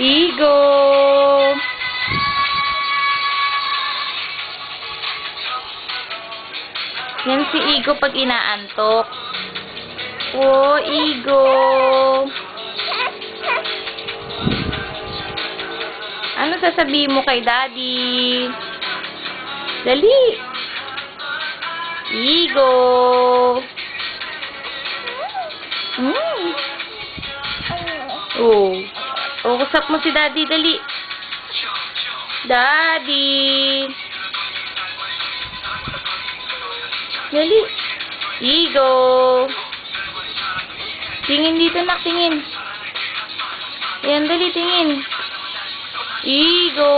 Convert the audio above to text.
Igo! Yan si Igo pag inaantok. Oh, Igo! Ano sasabihin mo kay Daddy? Dali! Igo! Oh. Oh, kusap mo si Daddy, dali. Daddy! Dali. Igo! Tingin dito, nak, tingin. Ayan, dali, tingin. Igo!